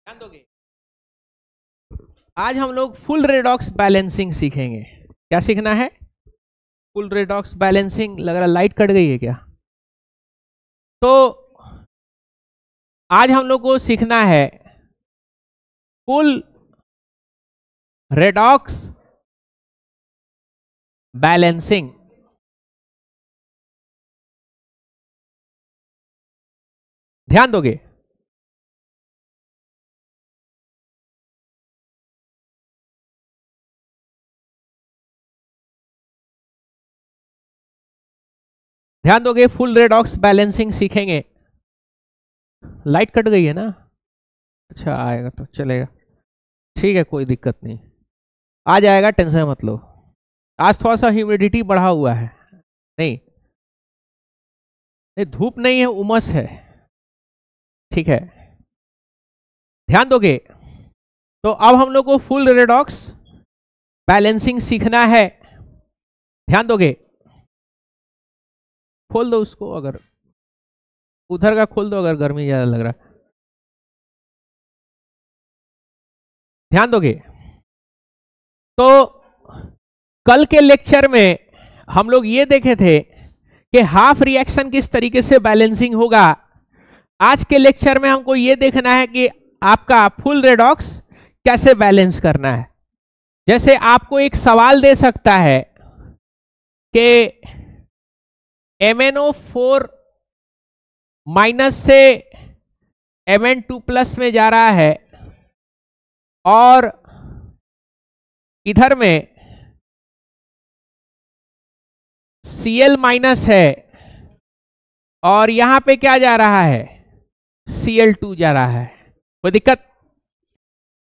ध्यान दोगे। आज हम लोग फुल रेडॉक्स बैलेंसिंग सीखेंगे। क्या सीखना है? Full redox balancing. लग रहा लाइट कट गई है क्या? तो आज हम लोग को सीखना है फुल रेडॉक्स बैलेंसिंग। ध्यान दोगे। ध्यान दोगे, फुल रेडॉक्स बैलेंसिंग सीखेंगे। लाइट कट गई है ना? अच्छा, आएगा तो चलेगा, ठीक है, कोई दिक्कत नहीं, आ जाएगा, टेंशन मत लो। आज थोड़ा सा ह्यूमिडिटी बढ़ा हुआ है। नहीं नहीं, धूप नहीं है, उमस है, ठीक है। ध्यान दोगे। तो अब हम लोग को फुल रेडॉक्स बैलेंसिंग सीखना है। ध्यान दोगे। खोल दो उसको, अगर उधर का खोल दो, अगर गर्मी ज्यादा लग रहा। ध्यान दोगे। तो कल के लेक्चर में हम लोग ये देखे थे कि हाफ रिएक्शन किस तरीके से बैलेंसिंग होगा। आज के लेक्चर में हमको ये देखना है कि आपका फुल रेडॉक्स कैसे बैलेंस करना है। जैसे आपको एक सवाल दे सकता है कि MnO4 माइनस से Mn2 प्लस में जा रहा है और इधर में Cl माइनस है और यहां पे क्या जा रहा है? Cl2 जा रहा है। कोई दिक्कत?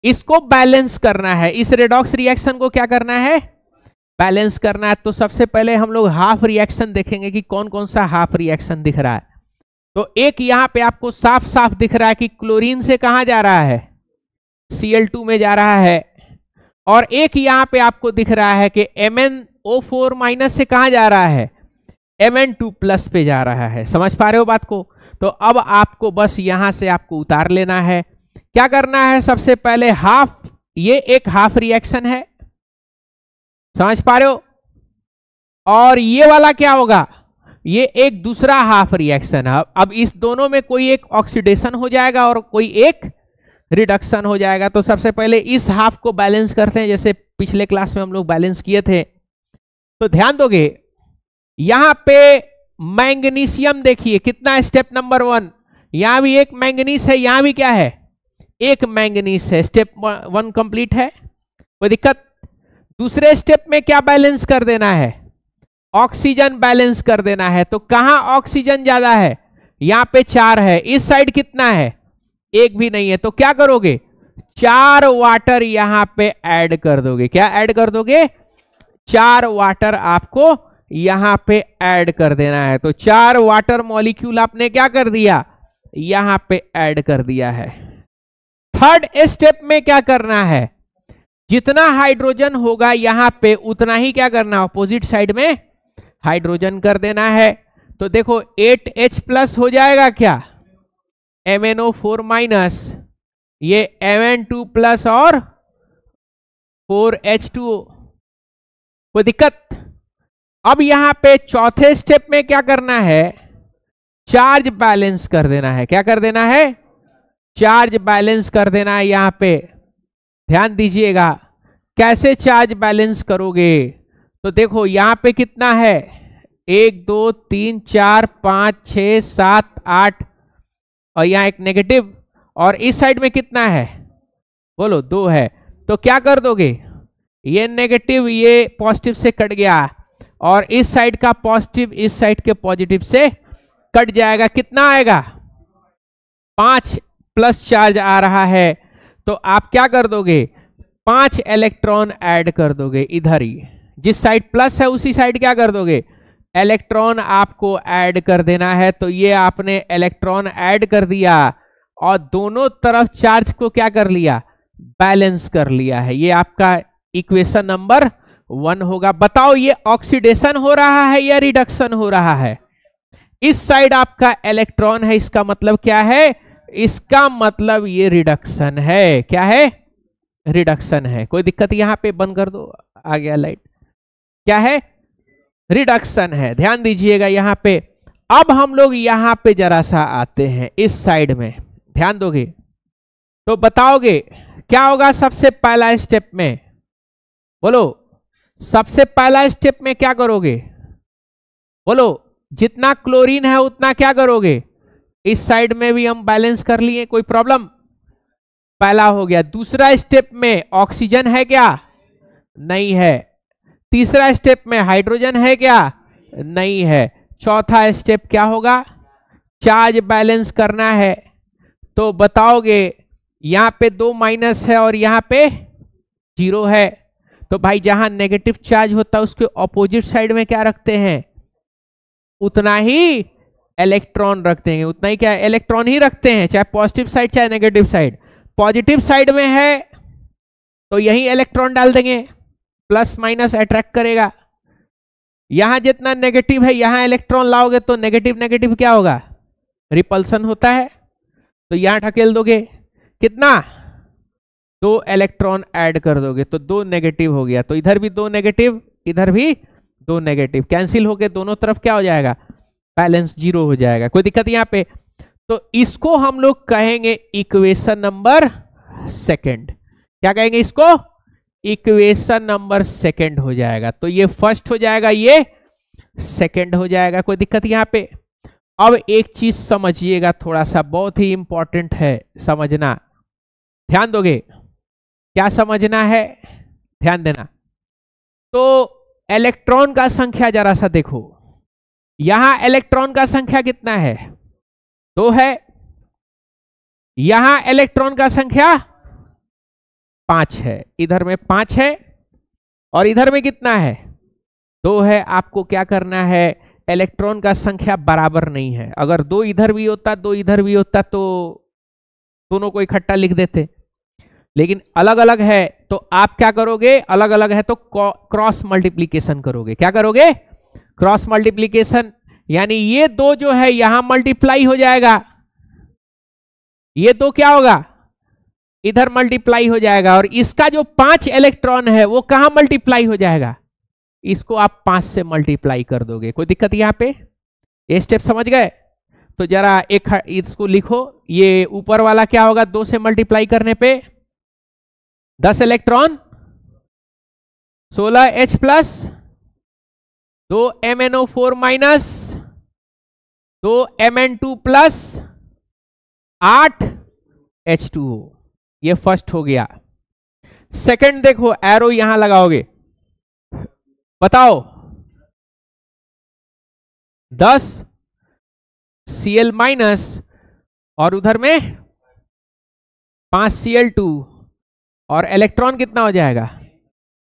इसको बैलेंस करना है। इस रेडॉक्स रिएक्शन को क्या करना है? बैलेंस करना है। तो सबसे पहले हम लोग हाफ रिएक्शन देखेंगे कि कौन कौन सा हाफ रिएक्शन दिख रहा है। तो एक यहां पे आपको साफ साफ दिख रहा है कि क्लोरीन से कहां जा रहा है? Cl2 में जा रहा है। और एक यहां पे आपको दिख रहा है कि MnO4 माइनस से कहां जा रहा है? Mn2 प्लस पे जा रहा है। समझ पा रहे हो बात को? तो अब आपको बस यहां से आपको उतार लेना है। क्या करना है? सबसे पहले हाफ, ये एक हाफ रिएक्शन है, समझ पा रहे हो? और ये वाला क्या होगा? ये एक दूसरा हाफ रिएक्शन है। अब इस दोनों में कोई एक ऑक्सीडेशन हो जाएगा और कोई एक रिडक्शन हो जाएगा। तो सबसे पहले इस हाफ को बैलेंस करते हैं, जैसे पिछले क्लास में हम लोग बैलेंस किए थे। तो ध्यान दोगे, यहां पे मैंगनीशियम देखिए कितना, स्टेप नंबर 1, यहां भी एक मैंगनीस है, यहां भी क्या है? एक मैंगनीस है। स्टेप 1 कंप्लीट है, कोई दिक्कत? दूसरे स्टेप में क्या बैलेंस कर देना है? ऑक्सीजन बैलेंस कर देना है। तो कहां ऑक्सीजन ज्यादा है? यहां पे 4 है, इस साइड कितना है? एक भी नहीं है। तो क्या करोगे? 4 वाटर यहां पे ऐड कर दोगे। क्या ऐड कर दोगे? 4 वाटर आपको यहां पे ऐड कर देना है। तो 4 वाटर मॉलिक्यूल आपने क्या कर दिया? यहां पे ऐड कर दिया है। थर्ड स्टेप में क्या करना है? जितना हाइड्रोजन होगा यहां पे उतना ही क्या करना? अपोजिट साइड में हाइड्रोजन कर देना है। तो देखो 8H प्लस हो जाएगा क्या? MnO4 माइनस, ये Mn2 प्लस और 4H2O। कोई दिक्कत? अब यहां पे चौथे स्टेप में क्या करना है? चार्ज बैलेंस कर देना है। क्या कर देना है? चार्ज बैलेंस कर देना है यहां पे। ध्यान दीजिएगा, कैसे चार्ज बैलेंस करोगे? तो देखो यहां पे कितना है? 1 2 3 4 5 6 7 8 और यहां एक नेगेटिव, और इस साइड में कितना है? बोलो, 2 है। तो क्या कर दोगे? ये नेगेटिव ये पॉजिटिव से कट गया और इस साइड का पॉजिटिव इस साइड के पॉजिटिव से कट जाएगा। कितना आएगा? 5 प्लस चार्ज आ रहा है। तो आप क्या कर दोगे? 5 इलेक्ट्रॉन ऐड कर दोगे इधर ही। जिस साइड प्लस है उसी साइड क्या कर दोगे? इलेक्ट्रॉन आपको ऐड कर देना है। तो ये आपने इलेक्ट्रॉन ऐड कर दिया और दोनों तरफ चार्ज को क्या कर लिया? बैलेंस कर लिया है। ये आपका इक्वेशन नंबर 1 होगा। बताओ ये ऑक्सीडेशन हो रहा है या रिडक्शन हो रहा है? इस साइड आपका इलेक्ट्रॉन है, इसका मतलब क्या है? इसका मतलब ये रिडक्शन है। क्या है? रिडक्शन है। कोई दिक्कत? यहां पे बंद कर दो, आ गया लाइट। क्या है? रिडक्शन है। ध्यान दीजिएगा यहां पे। अब हम लोग यहां पे जरा सा आते हैं इस साइड में, ध्यान दोगे तो बताओगे क्या होगा सबसे पहला स्टेप में? बोलो, सबसे पहला स्टेप में क्या करोगे? बोलो, जितना क्लोरीन है उतना क्या करोगे? इस साइड में भी हम बैलेंस कर लिए, कोई प्रॉब्लम? पहला हो गया। दूसरा स्टेप में ऑक्सीजन है क्या? नहीं है। तीसरा स्टेप में हाइड्रोजन है क्या? नहीं है। चौथा स्टेप क्या होगा? चार्ज बैलेंस करना है। तो बताओगे यहां पे 2 माइनस है और यहां पे 0 है, तो भाई जहां नेगेटिव चार्ज होता है उसके ऑपोजिट साइड में क्या रखते हैं? उतना ही इलेक्ट्रॉन रखते हैं। उतना ही क्या? इलेक्ट्रॉन ही रखते हैं, चाहे पॉजिटिव साइड चाहे नेगेटिव साइड। पॉजिटिव साइड में है तो यही इलेक्ट्रॉन डाल देंगे, प्लस माइनस अट्रैक्ट करेगा। यहां जितना नेगेटिव है यहां इलेक्ट्रॉन लाओगे तो नेगेटिव नेगेटिव क्या होगा? रिपल्सन होता है, तो यहां ढकेल दोगे। कितना? 2 इलेक्ट्रॉन ऐड कर दोगे तो 2 नेगेटिव हो गया, तो इधर भी 2 नेगेटिव, इधर भी 2 नेगेटिव, कैंसिल होके दोनों तरफ क्या हो जाएगा? बैलेंस 0 हो जाएगा। कोई दिक्कत यहां पे? तो इसको हम लोग कहेंगे इक्वेशन नंबर सेकंड। क्या कहेंगे इसको? इक्वेशन नंबर सेकंड हो जाएगा। तो ये फर्स्ट हो जाएगा, ये सेकंड हो जाएगा। कोई दिक्कत यहां पे? अब एक चीज समझिएगा, थोड़ा सा बहुत ही इंपॉर्टेंट है समझना, ध्यान दोगे? क्या समझना है? ध्यान देना। तो इलेक्ट्रॉन का संख्या जरा सा देखो, यहां इलेक्ट्रॉन का संख्या कितना है? 2 है। यहां इलेक्ट्रॉन का संख्या 5 है, इधर में 5 है और इधर में कितना है? 2 है। आपको क्या करना है? इलेक्ट्रॉन का संख्या बराबर नहीं है। अगर 2 इधर भी होता 2 इधर भी होता तो दोनों को इकट्ठा लिख देते, लेकिन अलग अलग है तो आप क्या करोगे? अलग अलग है तो क्रॉस मल्टीप्लीकेशन करोगे। क्या करोगे? क्रॉस मल्टीप्लीकेशन, यानी ये 2 जो है यहां मल्टीप्लाई हो जाएगा, ये 2 क्या होगा? इधर मल्टीप्लाई हो जाएगा, और इसका जो 5 इलेक्ट्रॉन है वो कहां मल्टीप्लाई हो जाएगा? इसको आप 5 से मल्टीप्लाई कर दोगे। कोई दिक्कत यहां पे? ये स्टेप समझ गए? तो जरा एक इसको लिखो, ये ऊपर वाला क्या होगा? 2 से मल्टीप्लाई करने पे 10 electron, 16H plus, 2 MnO4 minus, 2 Mn2 plus, 8 H2O। ये फर्स्ट हो गया। सेकंड देखो, एरो यहां लगाओगे, बताओ 10 Cl माइनस और उधर में 5 Cl2, और इलेक्ट्रॉन कितना हो जाएगा?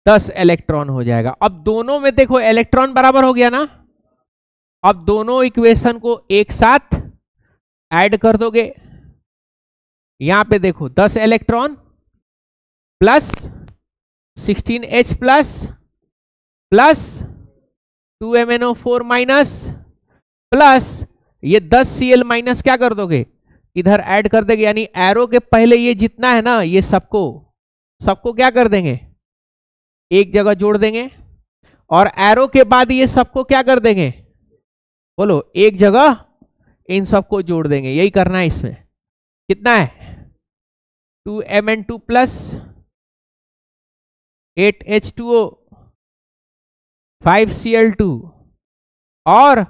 10 इलेक्ट्रॉन हो जाएगा। अब दोनों में देखो इलेक्ट्रॉन बराबर हो गया ना। अब दोनों इक्वेशन को एक साथ ऐड कर दोगे। यहां पे देखो 10 electron plus 16H plus 2 MnO4 minus plus ये 10 Cl माइनस क्या कर दोगे? इधर ऐड कर देंगे, यानी एरो के पहले ये जितना है ना ये सबको क्या कर देंगे? एक जगह जोड़ देंगे, और एरो के बाद ये सबको क्या कर देंगे? बोलो, एक जगह इन सबको जोड़ देंगे। यही करना है इसमें। कितना है? 2 Mn2 प्लस 8 H2O, 5 Cl2 और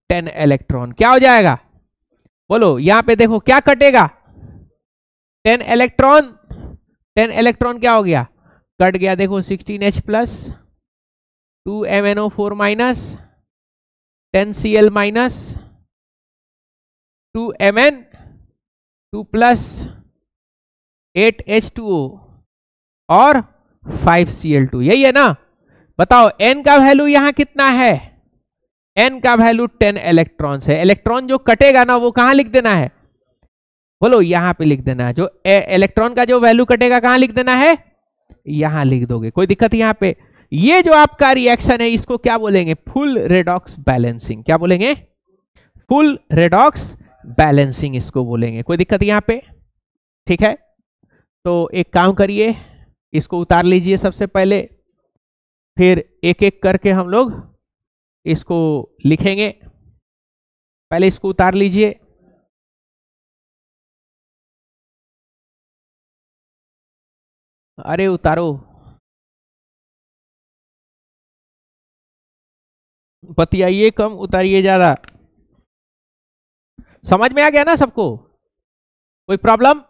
10 इलेक्ट्रॉन। क्या हो जाएगा? बोलो, यहां पे देखो क्या कटेगा? 10 इलेक्ट्रॉन, 10 इलेक्ट्रॉन क्या हो गया? कट गया। देखो 16H plus, 2 MnO4 minus, 10 Cl minus, 2 Mn2 plus, 8 H2O और 5 Cl2। यही है ना? बताओ n का वैल्यू यहां कितना है? n का वैल्यू 10 इलेक्ट्रॉन है। इलेक्ट्रॉन जो कटेगा ना वो कहां लिख देना है? बोलो, यहां पे लिख देना है। जो इलेक्ट्रॉन का जो वैल्यू कटेगा कहां लिख देना है? यहां लिख दोगे। कोई दिक्कत यहां पे? ये जो आपका रिएक्शन है इसको क्या बोलेंगे? Full redox balancing. क्या बोलेंगे? फुल रेडॉक्स बैलेंसिंग इसको बोलेंगे। कोई दिक्कत यहां पे? ठीक है, तो एक काम करिए, इसको उतार लीजिए सबसे पहले, फिर एक एक करके हम लोग इसको लिखेंगे। पहले इसको उतार लीजिए। अरे उतारो, बतियाइए कम, उतारिए ज्यादा। समझ में आ गया ना सबको? कोई प्रॉब्लम?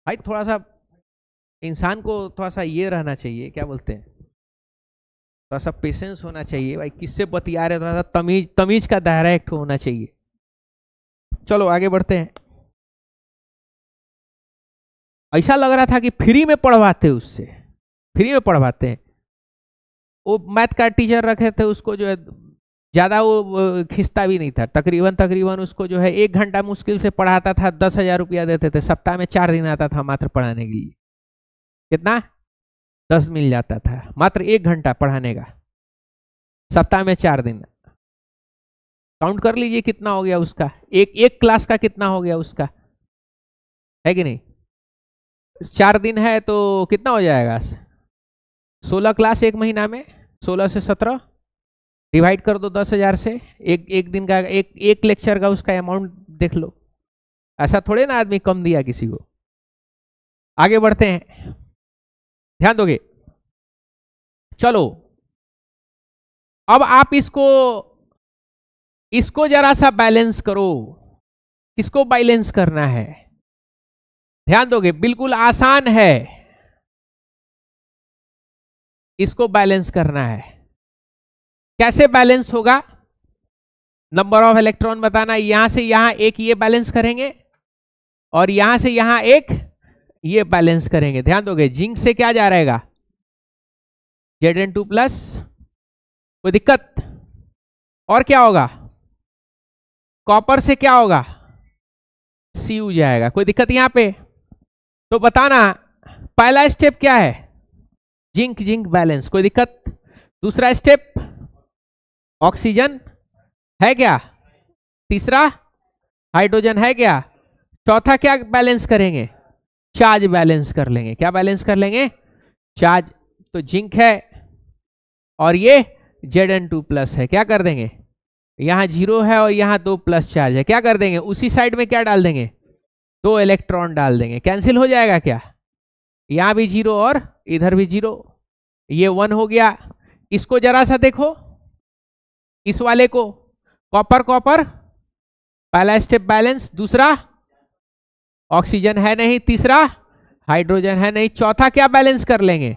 भाई थोड़ा सा इंसान को थोड़ा सा ये रहना चाहिए, क्या बोलते हैं, थोड़ा सा पेशेंस होना चाहिए भाई, किससे बतिया रहे, थोड़ा सा तमीज तमीज का दायरा एक होना चाहिए। चलो आगे बढ़ते हैं। ऐसा लग रहा था कि फ्री में पढ़वाते, उससे फ्री में पढ़वाते हैं। वो मैथ का टीचर रखे थे, उसको जो है ज्यादा वो खिंचता भी नहीं था, तकरीबन उसको जो है 1 घंटा मुश्किल से पढ़ाता था, 10,000 रुपया देते थे, सप्ताह में 4 दिन आता था मात्र पढ़ाने के लिए। कितना? 10 मिल जाता था मात्र 1 घंटा पढ़ाने का, सप्ताह में 4 दिन। काउंट कर लीजिए कितना हो गया उसका, एक क्लास का कितना हो गया उसका, है कि नहीं? 4 दिन है तो कितना हो जाएगा? 16 क्लास एक महीना में, 16 से 17 डिवाइड कर दो 10,000 से, एक दिन का एक लेक्चर का उसका अमाउंट देख लो। ऐसा थोड़े ना आदमी कम दिया किसी को। आगे बढ़ते हैं, ध्यान दोगे? चलो अब आप इसको जरा सा बैलेंस करो। किसको बैलेंस करना है? ध्यान दोगे, बिल्कुल आसान है, इसको बैलेंस करना है। कैसे बैलेंस होगा? नंबर ऑफ इलेक्ट्रॉन बताना, यहां से यहां एक ये बैलेंस करेंगे और यहां से यहां एक ये बैलेंस करेंगे। ध्यान दोगे, जिंक से क्या जा रहेगा? Zn2+, कोई दिक्कत? और क्या होगा? कॉपर से क्या होगा? Cu जाएगा। कोई दिक्कत यहां पे? तो बताना पहला स्टेप क्या है? जिंक जिंक बैलेंस, कोई दिक्कत? दूसरा स्टेप ऑक्सीजन है क्या? तीसरा हाइड्रोजन है क्या? चौथा क्या बैलेंस करेंगे? चार्ज बैलेंस कर लेंगे। क्या बैलेंस कर लेंगे? चार्ज। तो जिंक है और ये Zn2+ है, क्या कर देंगे? यहां 0 है और यहां 2+ चार्ज है, क्या कर देंगे? उसी साइड में क्या डाल देंगे? 2 इलेक्ट्रॉन डाल देंगे। कैंसिल हो जाएगा क्या? यहां भी 0 और इधर भी 0, ये 1 हो गया। इसको जरा सा देखो, इस वाले को, कॉपर कॉपर, पहला स्टेप बैलेंस, दूसरा ऑक्सीजन है नहीं, तीसरा हाइड्रोजन है नहीं, चौथा क्या बैलेंस कर लेंगे?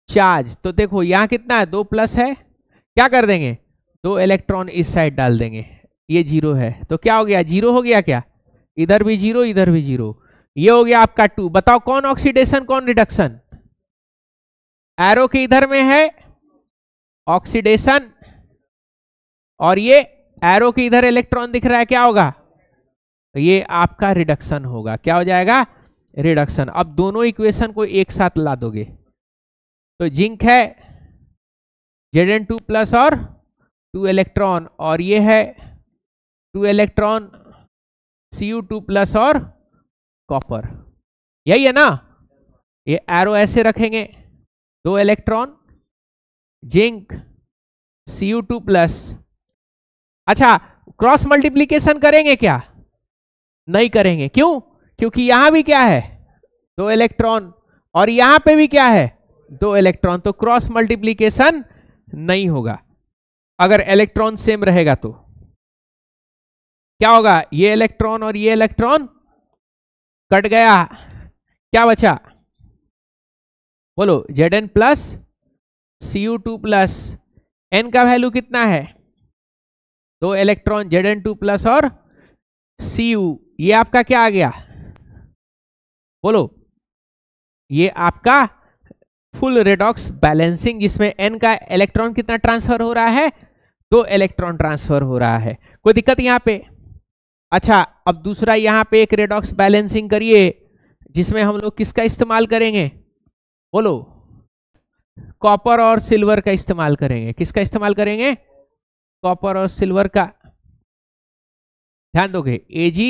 चार्ज। तो देखो यहां कितना है? 2+ है, क्या कर देंगे? 2 इलेक्ट्रॉन इस साइड डाल देंगे, ये 0 है, तो क्या हो गया? 0 हो गया क्या? इधर भी 0, इधर भी 0, ये हो गया आपका 2। बताओ कौन ऑक्सीडेशन कौन रिडक्शन? एरो के इधर में है ऑक्सीडेशन और ये एरो के इधर इलेक्ट्रॉन दिख रहा है, क्या होगा? ये आपका रिडक्शन होगा। क्या हो जाएगा? रिडक्शन। अब दोनों इक्वेशन को एक साथ ला दोगे तो जिंक है Zn2+ और 2 इलेक्ट्रॉन, और ये है 2 इलेक्ट्रॉन Cu2+ और कॉपर, यही है ना? ये एरो ऐसे रखेंगे, 2 इलेक्ट्रॉन जिंक Cu2+। अच्छा, क्रॉस मल्टीप्लीकेशन करेंगे क्या? नहीं करेंगे। क्यों? क्योंकि यहां भी क्या है? 2 इलेक्ट्रॉन और यहां पे भी क्या है? 2 इलेक्ट्रॉन, तो क्रॉस मल्टीप्लीकेशन नहीं होगा। अगर इलेक्ट्रॉन सेम रहेगा तो क्या होगा? ये इलेक्ट्रॉन और ये इलेक्ट्रॉन कट गया, क्या बचा? बोलो, Zn+ Cu2+, n का वैल्यू कितना है? 2 इलेक्ट्रॉन Zn2+ और Cu, ये आपका क्या आ गया? बोलो, ये आपका फुल रेडॉक्स बैलेंसिंग, जिसमें n का इलेक्ट्रॉन कितना ट्रांसफर हो रहा है? 2 इलेक्ट्रॉन ट्रांसफर हो रहा है। कोई दिक्कत यहां पे? अच्छा, अब दूसरा यहां पे एक रेडॉक्स बैलेंसिंग करिए, जिसमें हम लोग किसका इस्तेमाल करेंगे? बोलो, कॉपर और सिल्वर का इस्तेमाल करेंगे। किसका इस्तेमाल करेंगे? कॉपर और सिल्वर का। ध्यान दोगे, Ag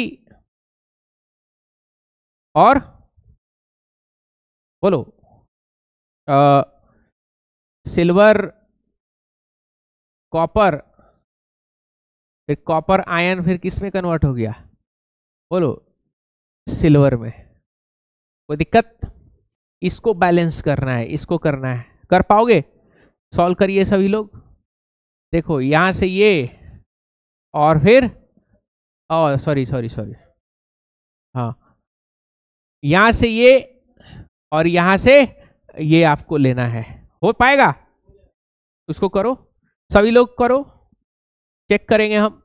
और बोलो सिल्वर, कॉपर, फिर कॉपर आयन, फिर किस में कन्वर्ट हो गया? बोलो, सिल्वर में। कोई दिक्कत? इसको बैलेंस करना है, इसको करना है। कर पाओगे? सॉल्व करिए सभी लोग। देखो यहां से ये, और फिर सॉरी, हाँ, यहां से ये और यहां से ये आपको लेना है। हो पाएगा? उसको करो, सभी लोग करो, चेक करेंगे हम।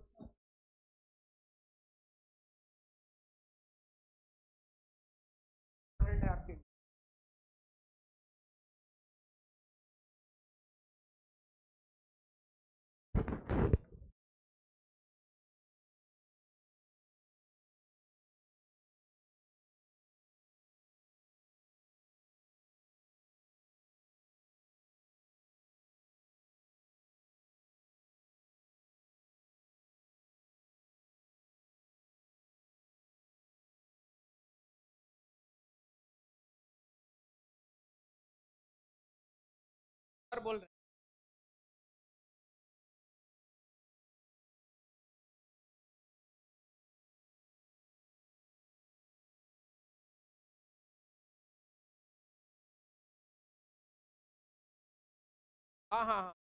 बोल रहे हाँ हाँ हाँ,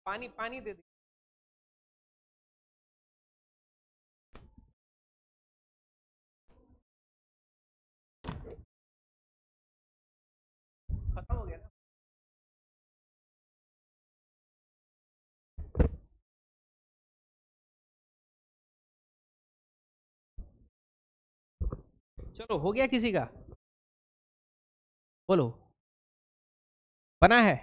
पानी पानी दे दे। खत्म हो गया ना? चलो, हो गया किसी का? बोलो, बना है?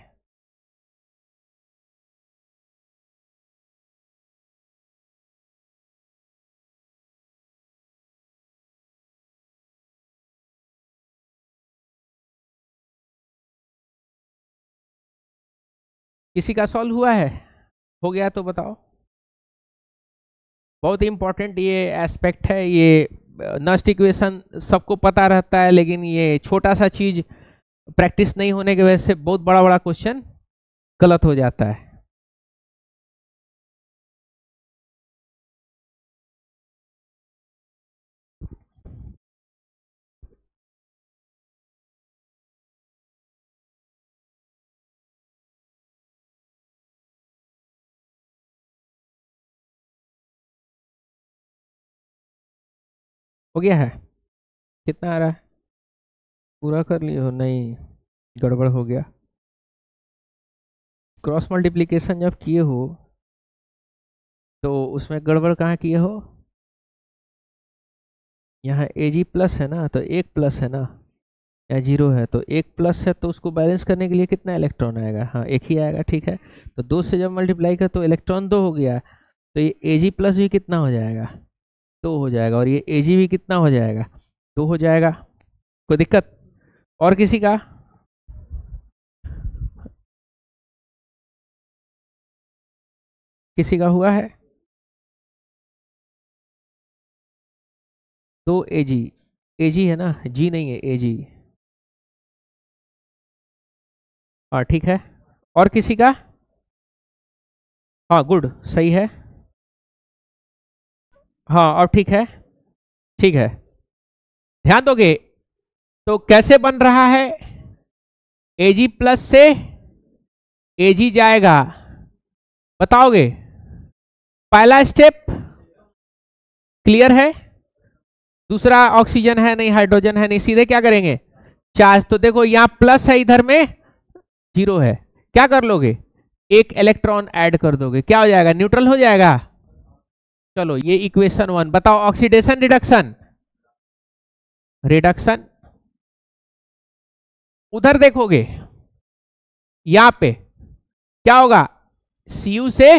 किसी का सॉल्व हुआ है? हो गया तो बताओ। बहुत इंपॉर्टेंट ये एस्पेक्ट है। ये नस्ट इक्वेशन सबको पता रहता है, लेकिन ये छोटा सा चीज प्रैक्टिस नहीं होने की वजह से बहुत बड़ा बड़ा क्वेश्चन गलत हो जाता है। हो गया है? कितना आ रहा है? पूरा कर लिए हो? नहीं, गड़बड़ हो गया। क्रॉस मल्टीप्लिकेशन जब किए हो तो उसमें गड़बड़ कहाँ किए हो? यहाँ एजी प्लस है ना, तो एक प्लस है ना, या जीरो है तो एक प्लस है, तो उसको बैलेंस करने के लिए कितना इलेक्ट्रॉन आएगा? हाँ, एक ही आएगा, ठीक है। तो दो से जब मल्टीप्लाई कर तो इलेक्ट्रॉन दो हो गया, तो ये एजी प्लस भी कितना हो जाएगा? दो हो जाएगा, और ये एजी भी कितना हो जाएगा? दो हो जाएगा। कोई दिक्कत? और किसी का? किसी का हुआ है? दो एजी, एजी है ना, जी नहीं है, एजी। हाँ ठीक है। और किसी का? हाँ गुड, सही है। हाँ और ठीक है, ठीक है। ध्यान दोगे तो कैसे बन रहा है? एजी प्लस से एजी जाएगा, बताओगे? पहला स्टेप क्लियर है? दूसरा ऑक्सीजन है नहीं, हाइड्रोजन है नहीं, सीधे क्या करेंगे? चार्ज। तो देखो यहां प्लस है, इधर में जीरो है, क्या कर लोगे? एक इलेक्ट्रॉन ऐड कर दोगे, क्या हो जाएगा? न्यूट्रल हो जाएगा। चलो ये इक्वेशन वन। बताओ ऑक्सीडेशन रिडक्शन। रिडक्शन उधर देखोगे, यहां पे क्या होगा? Cu से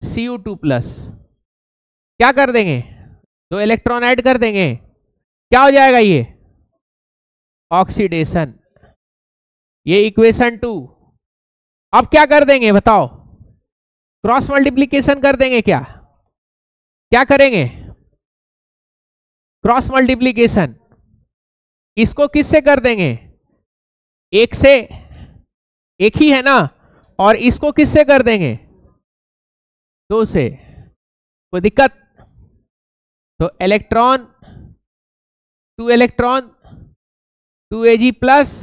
Cu2 प्लस, क्या कर देंगे? दो इलेक्ट्रॉन ऐड कर देंगे, क्या हो जाएगा? ये ऑक्सीडेशन। ये इक्वेशन टू। अब क्या कर देंगे बताओ? क्रॉस मल्टीप्लीकेशन कर देंगे क्या? क्या करेंगे? Cross multiplication. इसको किससे कर देंगे? एक से, एक ही है ना, और इसको किससे कर देंगे? दो से। कोई दिक्कत? तो electron, two electron, two Ag plus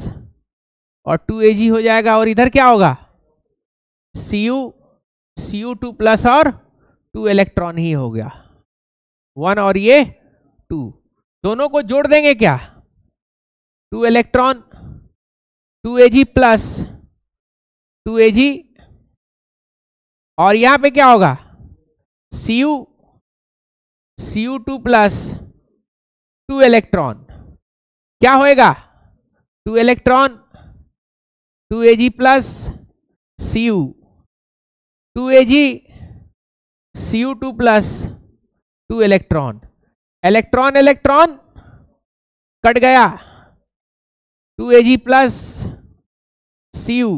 और टू एजी हो जाएगा, और इधर क्या होगा? Cu, Cu2 प्लस और 2 इलेक्ट्रॉन ही हो गया, 1 और ये 2, दोनों को जोड़ देंगे क्या, 2 इलेक्ट्रॉन 2Ag प्लस 2Ag, और यहां पे क्या होगा, Cu2 प्लस 2 इलेक्ट्रॉन, क्या होएगा, 2 electron 2Ag plus Cu, 2Ag Cu2 plus 2 electron, electron electron cut गया, 2Ag plus Cu,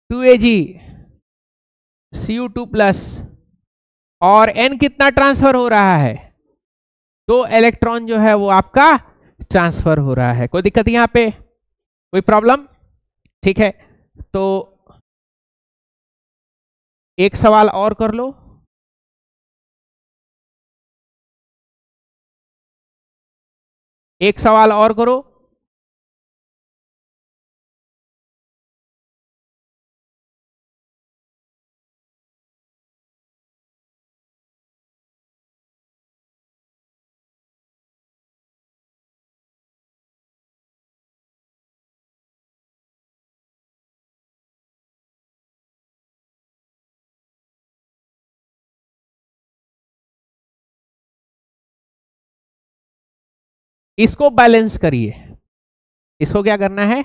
2Ag Cu2 plus, और N कितना ट्रांसफर हो रहा है, 2 इलेक्ट्रॉन जो है वो आपका ट्रांसफर हो रहा है। कोई दिक्कत यहां पे, कोई प्रॉब्लम, ठीक है। तो एक सवाल और कर लो, एक सवाल और करो। इसको बैलेंस करिए, इसको क्या करना है,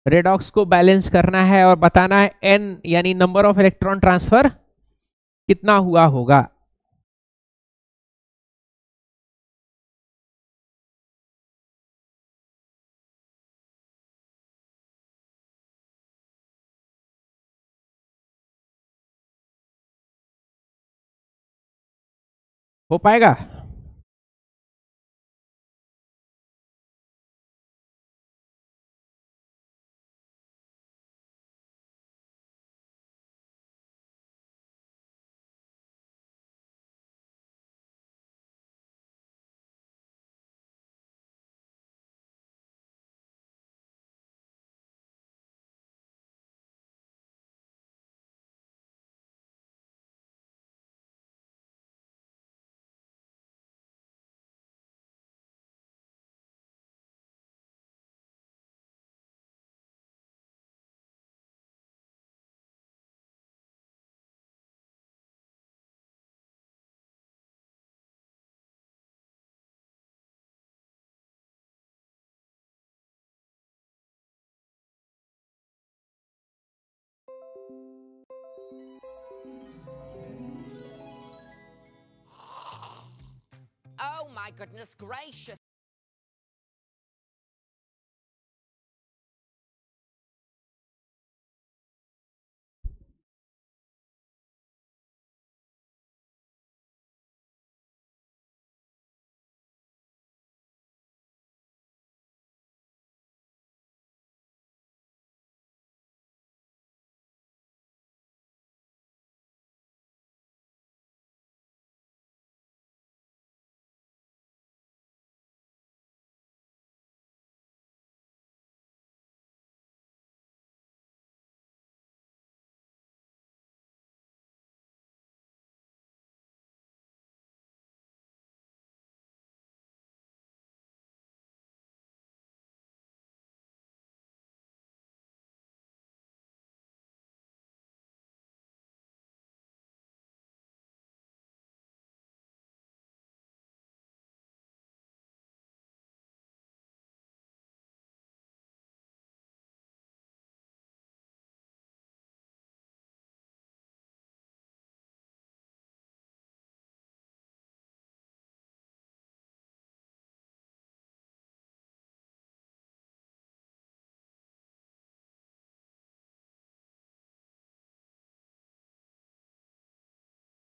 रेडॉक्स को बैलेंस करना है और बताना है N यानी नंबर ऑफ इलेक्ट्रॉन ट्रांसफर कितना हुआ होगा। हो पाएगा, Oh my goodness gracious.